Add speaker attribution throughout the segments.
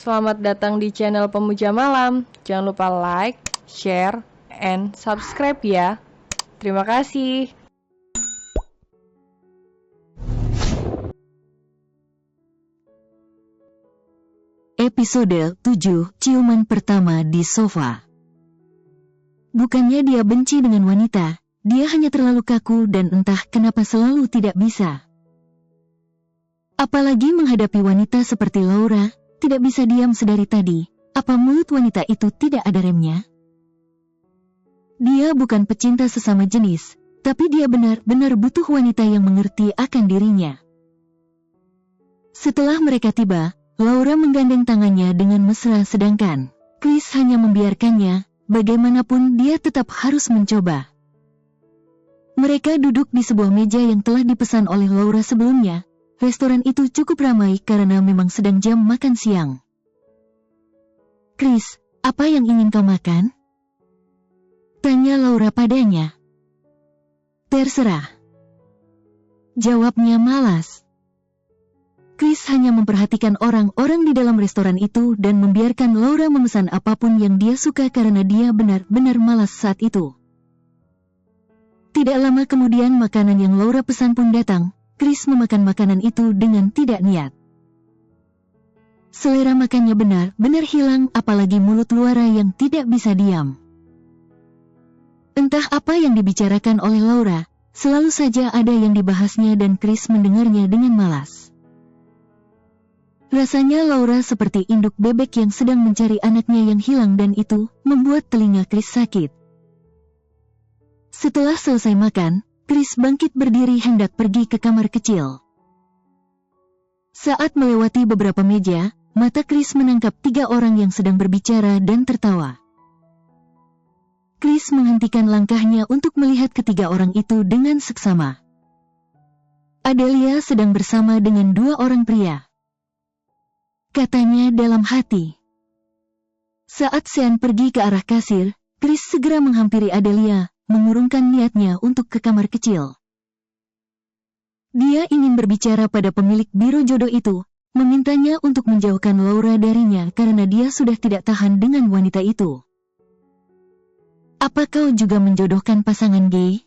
Speaker 1: Selamat datang di channel Pemuja Malam. Jangan lupa like, share, and subscribe ya. Terima kasih.
Speaker 2: Episode 7, Ciuman Pertama di Sofa. Bukannya dia benci dengan wanita, dia hanya terlalu kaku dan entah kenapa selalu tidak bisa. Apalagi menghadapi wanita seperti Laura, tidak bisa diam sedari tadi. Apa mulut wanita itu tidak ada remnya? Dia bukan pecinta sesama jenis, tapi dia benar-benar butuh wanita yang mengerti akan dirinya. Setelah mereka tiba, Laura menggandeng tangannya dengan mesra sedangkan Chris hanya membiarkannya, bagaimanapun dia tetap harus mencoba. Mereka duduk di sebuah meja yang telah dipesan oleh Laura sebelumnya. Restoran itu cukup ramai karena memang sedang jam makan siang. Chris, apa yang ingin kau makan? Tanya Laura padanya. Terserah. Jawabnya malas. Chris hanya memperhatikan orang-orang di dalam restoran itu dan membiarkan Laura memesan apapun yang dia suka karena dia benar-benar malas saat itu. Tidak lama kemudian makanan yang Laura pesan pun datang. Chris memakan makanan itu dengan tidak niat. Selera makannya benar-benar hilang, apalagi mulut Laura yang tidak bisa diam. Entah apa yang dibicarakan oleh Laura, selalu saja ada yang dibahasnya dan Chris mendengarnya dengan malas. Rasanya Laura seperti induk bebek yang sedang mencari anaknya yang hilang dan itu membuat telinga Chris sakit. Setelah selesai makan, Chris bangkit berdiri hendak pergi ke kamar kecil. Saat melewati beberapa meja, mata Chris menangkap 3 orang yang sedang berbicara dan tertawa. Chris menghentikan langkahnya untuk melihat ketiga orang itu dengan seksama. Adelia sedang bersama dengan 2 orang pria. Katanya dalam hati. Saat Sean pergi ke arah kasir, Chris segera menghampiri Adelia, mengurungkan niatnya untuk ke kamar kecil. Dia ingin berbicara pada pemilik biro jodoh itu, memintanya untuk menjauhkan Laura darinya karena dia sudah tidak tahan dengan wanita itu. Apa kau juga menjodohkan pasangan gay?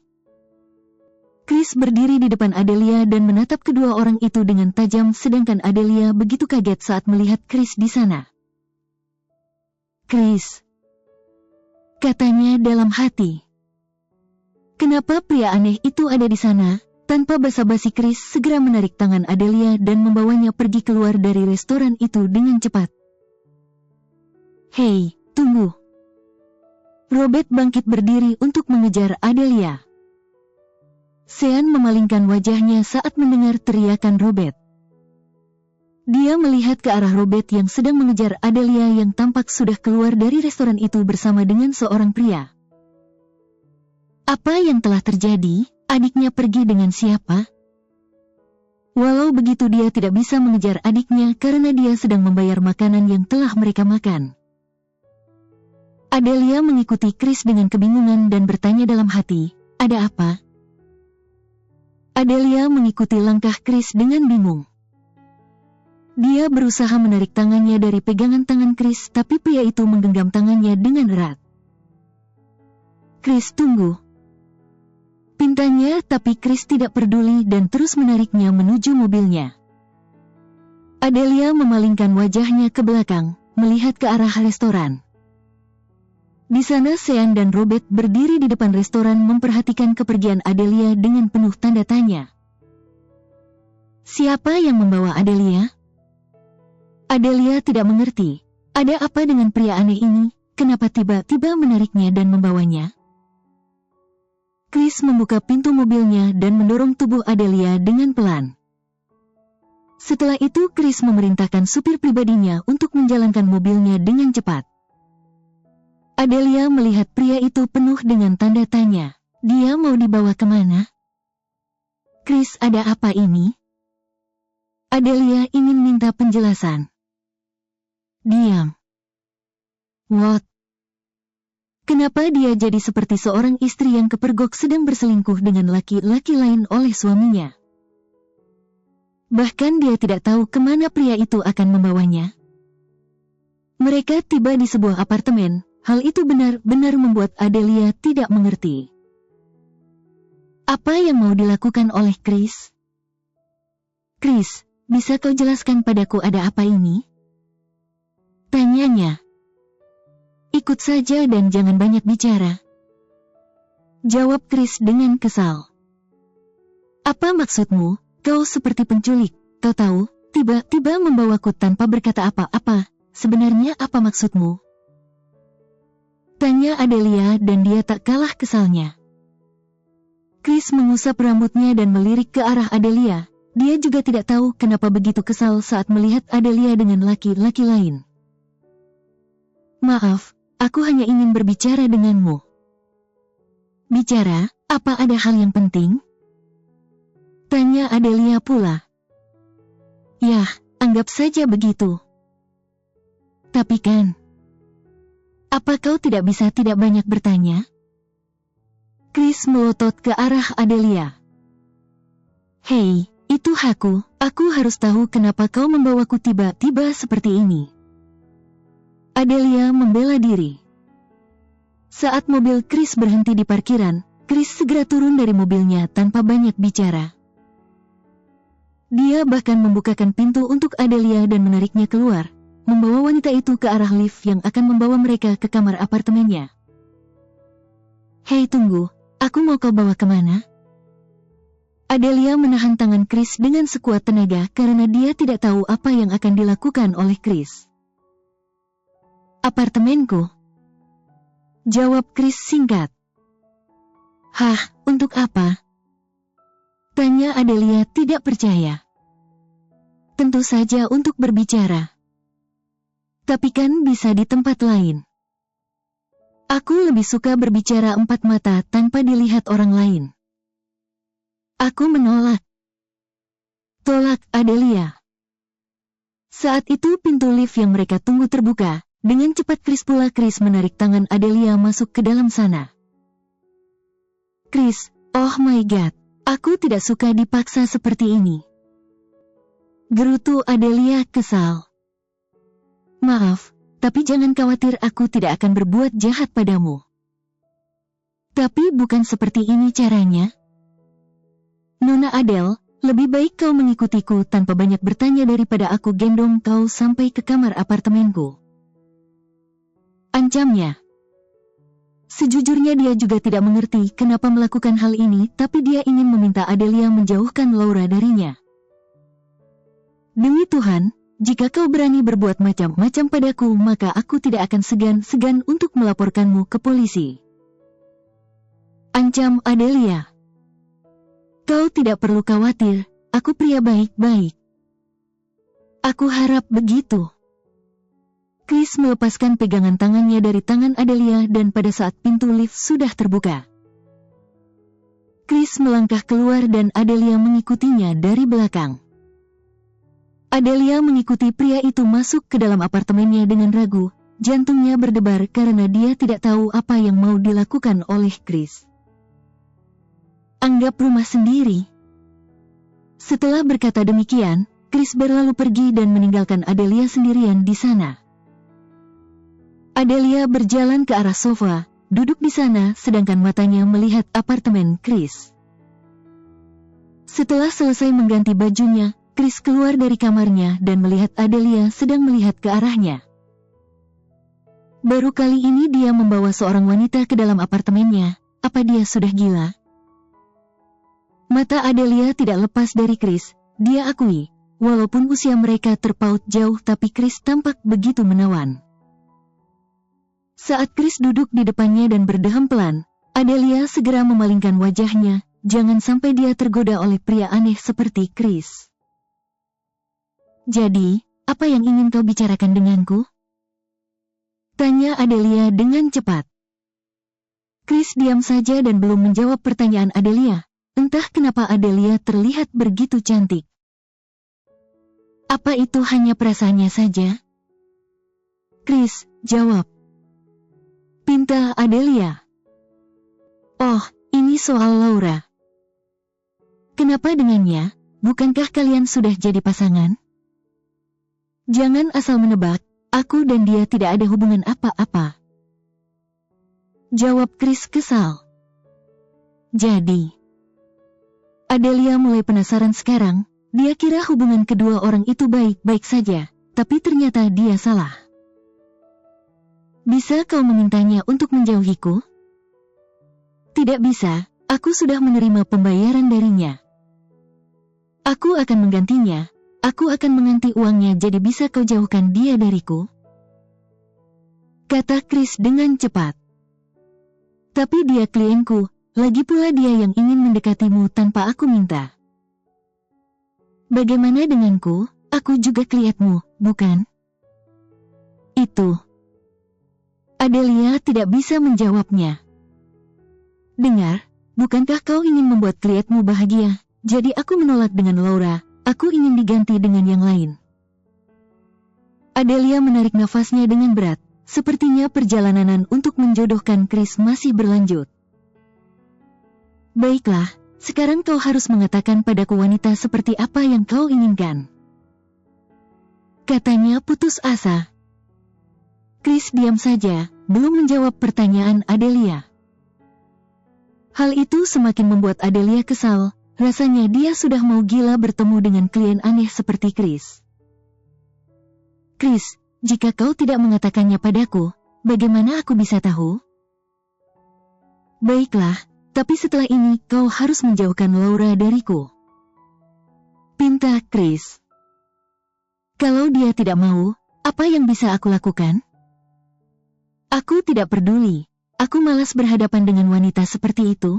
Speaker 2: Chris berdiri di depan Adelia dan menatap kedua orang itu dengan tajam sedangkan Adelia begitu kaget saat melihat Chris di sana. Chris, katanya dalam hati. Kenapa pria aneh itu ada di sana? Tanpa basa-basi Chris segera menarik tangan Adelia dan membawanya pergi keluar dari restoran itu dengan cepat. Hei, tunggu. Robert bangkit berdiri untuk mengejar Adelia. Sean memalingkan wajahnya saat mendengar teriakan Robert. Dia melihat ke arah Robert yang sedang mengejar Adelia yang tampak sudah keluar dari restoran itu bersama dengan seorang pria. Apa yang telah terjadi? Adiknya pergi dengan siapa? Walau begitu dia tidak bisa mengejar adiknya karena dia sedang membayar makanan yang telah mereka makan. Adelia mengikuti Chris dengan kebingungan dan bertanya dalam hati, ada apa? Adelia mengikuti langkah Chris dengan bingung. Dia berusaha menarik tangannya dari pegangan tangan Chris tapi pria itu menggenggam tangannya dengan erat. Chris, tunggu. Pintanya, tapi Chris tidak peduli dan terus menariknya menuju mobilnya. Adelia memalingkan wajahnya ke belakang, melihat ke arah restoran. Di sana Sean dan Robert berdiri di depan restoran memperhatikan kepergian Adelia dengan penuh tanda tanya. Siapa yang membawa Adelia? Adelia tidak mengerti. Ada apa dengan pria aneh ini? Kenapa tiba-tiba menariknya dan membawanya? Chris membuka pintu mobilnya dan mendorong tubuh Adelia dengan pelan. Setelah itu Chris memerintahkan supir pribadinya untuk menjalankan mobilnya dengan cepat. Adelia melihat pria itu penuh dengan tanda tanya. Dia mau dibawa kemana? Chris, ada apa ini? Adelia ingin minta penjelasan. Diam. What? Kenapa dia jadi seperti seorang istri yang kepergok sedang berselingkuh dengan laki-laki lain oleh suaminya? Bahkan dia tidak tahu kemana pria itu akan membawanya. Mereka tiba di sebuah apartemen. Hal itu benar-benar membuat Adelia tidak mengerti. Apa yang mau dilakukan oleh Chris? Chris, bisa kau jelaskan padaku ada apa ini? Tanyanya. Ikut saja dan jangan banyak bicara. Jawab Chris dengan kesal. Apa maksudmu? Kau seperti penculik. Kau tahu, tiba-tiba membawaku tanpa berkata apa-apa. Sebenarnya apa maksudmu? Tanya Adelia dan dia tak kalah kesalnya. Chris mengusap rambutnya dan melirik ke arah Adelia. Dia juga tidak tahu kenapa begitu kesal saat melihat Adelia dengan laki-laki lain. Maaf, aku hanya ingin berbicara denganmu. Bicara, apa ada hal yang penting? Tanya Adelia pula. Yah, anggap saja begitu. Tapi kan, apa kau tidak bisa tidak banyak bertanya? Chris melotot ke arah Adelia. Hei, itu aku harus tahu kenapa kau membawaku tiba-tiba seperti ini. Adelia membela diri. Saat mobil Chris berhenti di parkiran, Chris segera turun dari mobilnya tanpa banyak bicara. Dia bahkan membukakan pintu untuk Adelia dan menariknya keluar, membawa wanita itu ke arah lift yang akan membawa mereka ke kamar apartemennya. Hei tunggu, aku mau kau bawa kemana? Adelia menahan tangan Chris dengan sekuat tenaga karena dia tidak tahu apa yang akan dilakukan oleh Chris. Apartemenku. Jawab Chris singkat. Hah, untuk apa? Tanya Adelia tidak percaya. Tentu saja untuk berbicara. Tapi kan bisa di tempat lain. Aku lebih suka berbicara empat mata tanpa dilihat orang lain. Aku menolak. Tolak Adelia. Saat itu pintu lift yang mereka tunggu terbuka. Dengan cepat Chris menarik tangan Adelia masuk ke dalam sana. Chris, oh my god, aku tidak suka dipaksa seperti ini. Gerutu Adelia kesal. Maaf, tapi jangan khawatir aku tidak akan berbuat jahat padamu. Tapi bukan seperti ini caranya. Nona Adele, lebih baik kau mengikutiku tanpa banyak bertanya daripada aku gendong kau sampai ke kamar apartemenku. Ancamnya. Sejujurnya dia juga tidak mengerti kenapa melakukan hal ini, tapi dia ingin meminta Adelia menjauhkan Laura darinya. Demi Tuhan, jika kau berani berbuat macam-macam padaku, maka aku tidak akan segan-segan untuk melaporkanmu ke polisi. Ancam Adelia. Kau tidak perlu khawatir, aku pria baik-baik. Aku harap begitu. Chris melepaskan pegangan tangannya dari tangan Adelia dan pada saat pintu lift sudah terbuka. Chris melangkah keluar dan Adelia mengikutinya dari belakang. Adelia mengikuti pria itu masuk ke dalam apartemennya dengan ragu, jantungnya berdebar karena dia tidak tahu apa yang mau dilakukan oleh Chris. Anggap rumah sendiri. Setelah berkata demikian, Chris berlalu pergi dan meninggalkan Adelia sendirian di sana. Adelia berjalan ke arah sofa, duduk di sana sedangkan matanya melihat apartemen Chris. Setelah selesai mengganti bajunya, Chris keluar dari kamarnya dan melihat Adelia sedang melihat ke arahnya. Baru kali ini dia membawa seorang wanita ke dalam apartemennya. Apa dia sudah gila? Mata Adelia tidak lepas dari Chris. Dia akui, walaupun usia mereka terpaut jauh tapi Chris tampak begitu menawan. Saat Chris duduk di depannya dan berdeham pelan, Adelia segera memalingkan wajahnya. Jangan sampai dia tergoda oleh pria aneh seperti Chris. Jadi, apa yang ingin kau bicarakan denganku? Tanya Adelia dengan cepat. Chris diam saja dan belum menjawab pertanyaan Adelia. Entah kenapa Adelia terlihat begitu cantik. Apa itu hanya perasaannya saja? Chris, jawab. Pinta Adelia. Oh, ini soal Laura. Kenapa dengannya? Bukankah kalian sudah jadi pasangan? Jangan asal menebak, Aku dan dia tidak ada hubungan apa-apa. Jawab Chris kesal. Jadi, Adelia mulai penasaran sekarang. Dia kira hubungan kedua orang itu baik-baik saja, tapi ternyata dia salah. Bisa kau memintanya untuk menjauhiku? Tidak bisa, aku sudah menerima pembayaran darinya. Aku akan menggantinya, aku akan mengganti uangnya jadi bisa kau jauhkan dia dariku? Kata Chris dengan cepat. Tapi dia klienku, lagi pula dia yang ingin mendekatimu tanpa aku minta. Bagaimana denganku? Aku juga klienmu, bukan? Itu. Adelia tidak bisa menjawabnya. Dengar, bukankah kau ingin membuat klienmu bahagia? Jadi aku menolak dengan Laura, aku ingin diganti dengan yang lain. Adelia menarik nafasnya dengan berat, sepertinya perjalanan untuk menjodohkan Chris masih berlanjut. Baiklah, sekarang kau harus mengatakan padaku wanita seperti apa yang kau inginkan. Katanya putus asa. Chris diam saja, belum menjawab pertanyaan Adelia. Hal itu semakin membuat Adelia kesal, rasanya dia sudah mau gila bertemu dengan klien aneh seperti Chris. Chris, jika kau tidak mengatakannya padaku, bagaimana aku bisa tahu? Baiklah, tapi setelah ini kau harus menjauhkan Laura dariku. Pinta Chris. Kalau dia tidak mau, apa yang bisa aku lakukan? Aku tidak peduli, aku malas berhadapan dengan wanita seperti itu.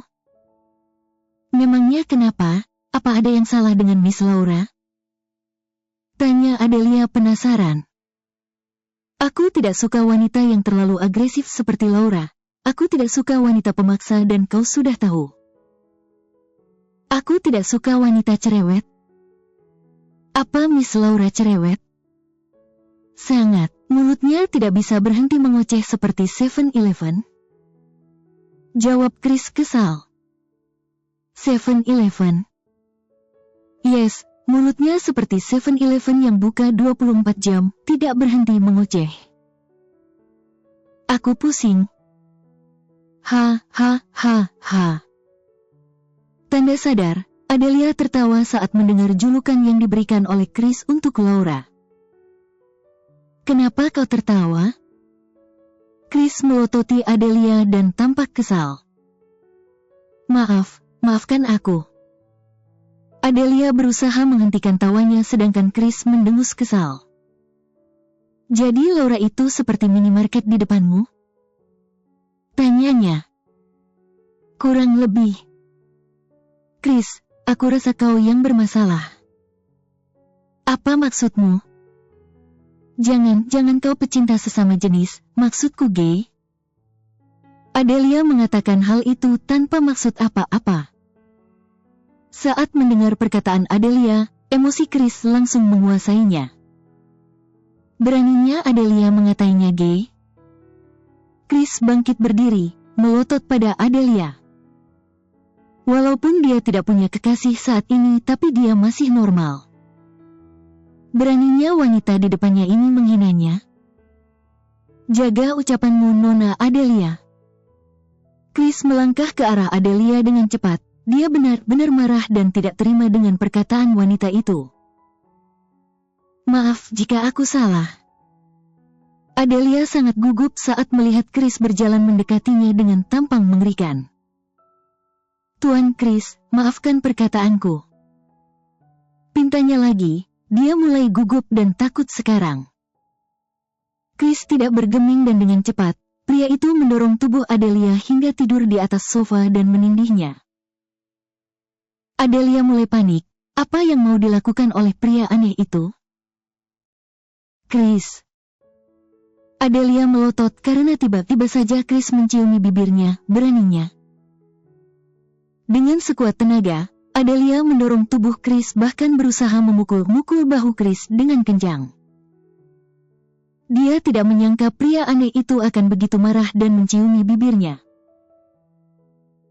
Speaker 2: Memangnya kenapa? Apa ada yang salah dengan Miss Laura? Tanya Adelia penasaran. Aku tidak suka wanita yang terlalu agresif seperti Laura. Aku tidak suka wanita pemaksa dan kau sudah tahu. Aku tidak suka wanita cerewet. Apa Miss Laura cerewet? Sangat, mulutnya tidak bisa berhenti mengoceh seperti 7-Eleven. Jawab Chris kesal. 7-Eleven? Yes, mulutnya seperti 7-Eleven yang buka 24 jam, tidak berhenti mengoceh. Aku pusing. Ha. Tanda sadar, Adelia tertawa saat mendengar julukan yang diberikan oleh Chris untuk Laura. Kenapa kau tertawa? Chris melototi Adelia dan tampak kesal. Maafkan aku. Adelia berusaha menghentikan tawanya sedangkan Chris mendengus kesal. Jadi Laura itu seperti minimarket di depanmu? Tanyanya. Kurang lebih. Chris, aku rasa kau yang bermasalah. Apa maksudmu? Jangan kau pecinta sesama jenis, maksudku gay. Adelia mengatakan hal itu tanpa maksud apa-apa. Saat mendengar perkataan Adelia, emosi Chris langsung menguasainya. Beraninya Adelia mengatainya gay? Chris bangkit berdiri, melotot pada Adelia. Walaupun dia tidak punya kekasih saat ini tapi dia masih normal. Beraninya wanita di depannya ini menghinanya. Jaga ucapanmu Nona Adelia. Chris melangkah ke arah Adelia dengan cepat, dia benar-benar marah dan tidak terima dengan perkataan wanita itu. Maaf jika aku salah. Adelia sangat gugup saat melihat Chris berjalan mendekatinya dengan tampang mengerikan. Tuan Chris, maafkan perkataanku. Pintanya lagi, dia mulai gugup dan takut sekarang. Chris tidak bergeming dan dengan cepat, pria itu mendorong tubuh Adelia hingga tidur di atas sofa dan menindihnya. Adelia mulai panik, apa yang mau dilakukan oleh pria aneh itu? Chris. Adelia melotot karena tiba-tiba saja Chris menciumi bibirnya, beraninya. Dengan sekuat tenaga, Adelia mendorong tubuh Chris bahkan berusaha memukul-mukul bahu Chris dengan kencang. Dia tidak menyangka pria aneh itu akan begitu marah dan menciumi bibirnya.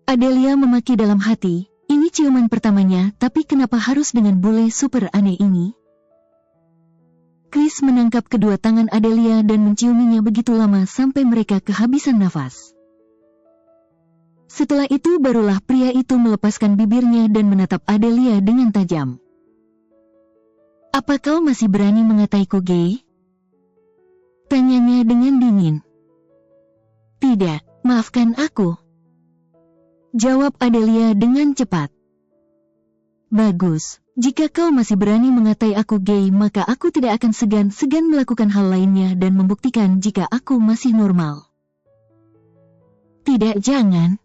Speaker 2: Adelia memaki dalam hati, ini ciuman pertamanya tapi kenapa harus dengan bule super aneh ini? Chris menangkap kedua tangan Adelia dan menciuminya begitu lama sampai mereka kehabisan nafas. Setelah itu barulah pria itu melepaskan bibirnya dan menatap Adelia dengan tajam. "Apa kau masih berani mengataiku gay?" tanyanya dengan dingin. "Tidak, maafkan aku," jawab Adelia dengan cepat. "Bagus, jika kau masih berani mengatai aku gay, maka aku tidak akan segan-segan melakukan hal lainnya dan membuktikan jika aku masih normal." "Tidak, jangan,"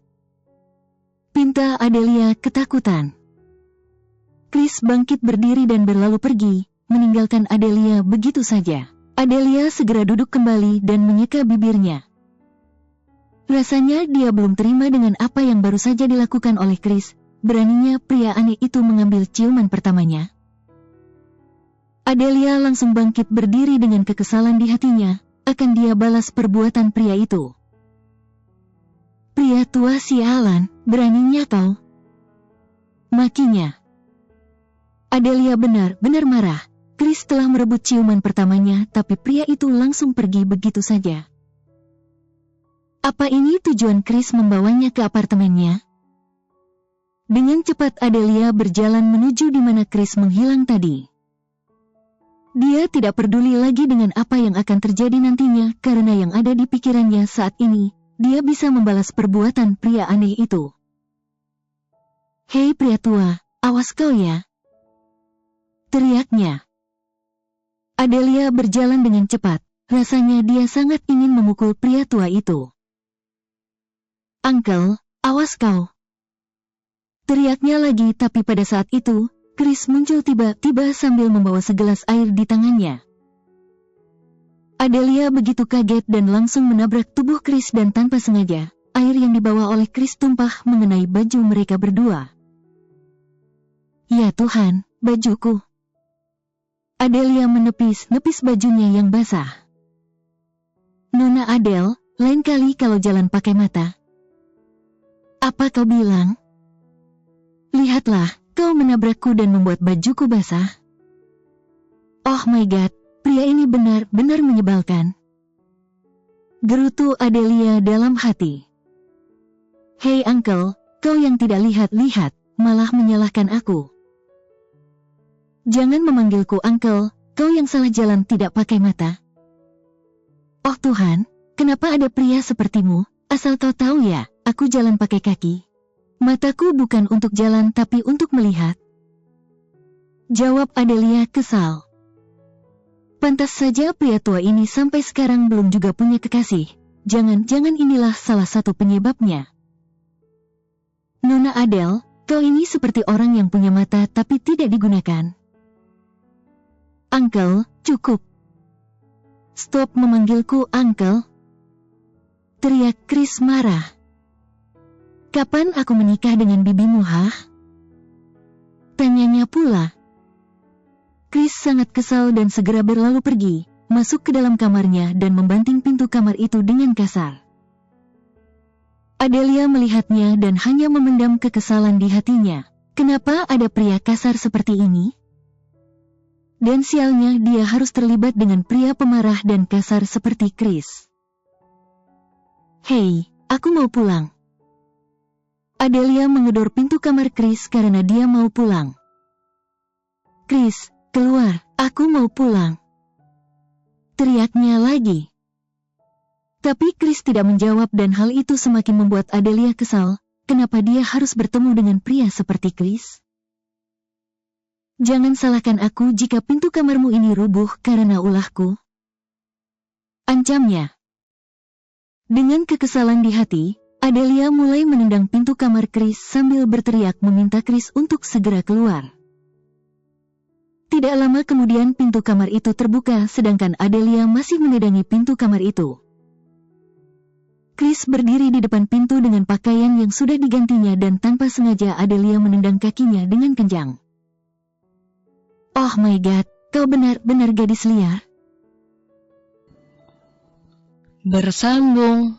Speaker 2: pinta Adelia ketakutan. Chris bangkit berdiri dan berlalu pergi, meninggalkan Adelia begitu saja. Adelia segera duduk kembali dan menyeka bibirnya. Rasanya dia belum terima dengan apa yang baru saja dilakukan oleh Chris. Beraninya pria aneh itu mengambil ciuman pertamanya. Adelia langsung bangkit berdiri dengan kekesalan di hatinya, akan dia balas perbuatan pria itu. "Pria tua sialan, beraninya kau," makinya. Adelia benar-benar marah. Chris telah merebut ciuman pertamanya, tapi pria itu langsung pergi begitu saja. Apa ini tujuan Chris membawanya ke apartemennya? Dengan cepat Adelia berjalan menuju di mana Chris menghilang tadi. Dia tidak peduli lagi dengan apa yang akan terjadi nantinya, karena yang ada di pikirannya saat ini, dia bisa membalas perbuatan pria aneh itu. "Hei pria tua, awas kau ya!" teriaknya. Adelia berjalan dengan cepat, rasanya dia sangat ingin memukul pria tua itu. "Uncle, awas kau!" teriaknya lagi, tapi pada saat itu, Chris muncul tiba-tiba sambil membawa segelas air di tangannya. Adelia begitu kaget dan langsung menabrak tubuh Chris dan tanpa sengaja, air yang dibawa oleh Chris tumpah mengenai baju mereka berdua. "Ya Tuhan, bajuku!" Adelia menepis bajunya yang basah. "Nona Adele, lain kali kalau jalan pakai mata." "Apa kau bilang? Lihatlah, kau menabrakku dan membuat bajuku basah." "Oh my god, pria ini benar-benar menyebalkan," gerutu Adelia dalam hati. "Hei uncle, kau yang tidak lihat-lihat, malah menyalahkan aku." "Jangan memanggilku uncle, kau yang salah jalan tidak pakai mata." "Oh Tuhan, kenapa ada pria sepertimu? Asal kau tahu ya, aku jalan pakai kaki. Mataku bukan untuk jalan tapi untuk melihat," jawab Adelia kesal. Pantas saja pria tua ini sampai sekarang belum juga punya kekasih. Jangan-jangan inilah salah satu penyebabnya. "Nona Adele, kau ini seperti orang yang punya mata tapi tidak digunakan." "Uncle, cukup. Stop memanggilku uncle," teriak Chris marah. "Kapan aku menikah dengan bibimu, hah?" tanyanya pula. Chris sangat kesal dan segera berlalu pergi, masuk ke dalam kamarnya dan membanting pintu kamar itu dengan kasar. Adelia melihatnya dan hanya memendam kekesalan di hatinya. Kenapa ada pria kasar seperti ini? Dan sialnya dia harus terlibat dengan pria pemarah dan kasar seperti Chris. "Hei, aku mau pulang." Adelia mengedor pintu kamar Chris karena dia mau pulang. "Chris, keluar, aku mau pulang," teriaknya lagi. Tapi Chris tidak menjawab dan hal itu semakin membuat Adelia kesal. Kenapa dia harus bertemu dengan pria seperti Chris? "Jangan salahkan aku jika pintu kamarmu ini rubuh karena ulahku," ancamnya. Dengan kekesalan di hati, Adelia mulai menendang pintu kamar Chris sambil berteriak meminta Chris untuk segera keluar. Tidak lama kemudian pintu kamar itu terbuka sedangkan Adelia masih menedangi pintu kamar itu. Chris berdiri di depan pintu dengan pakaian yang sudah digantinya dan tanpa sengaja Adelia menendang kakinya dengan kencang. "Oh my god, kau benar-benar gadis liar."
Speaker 1: Bersambung.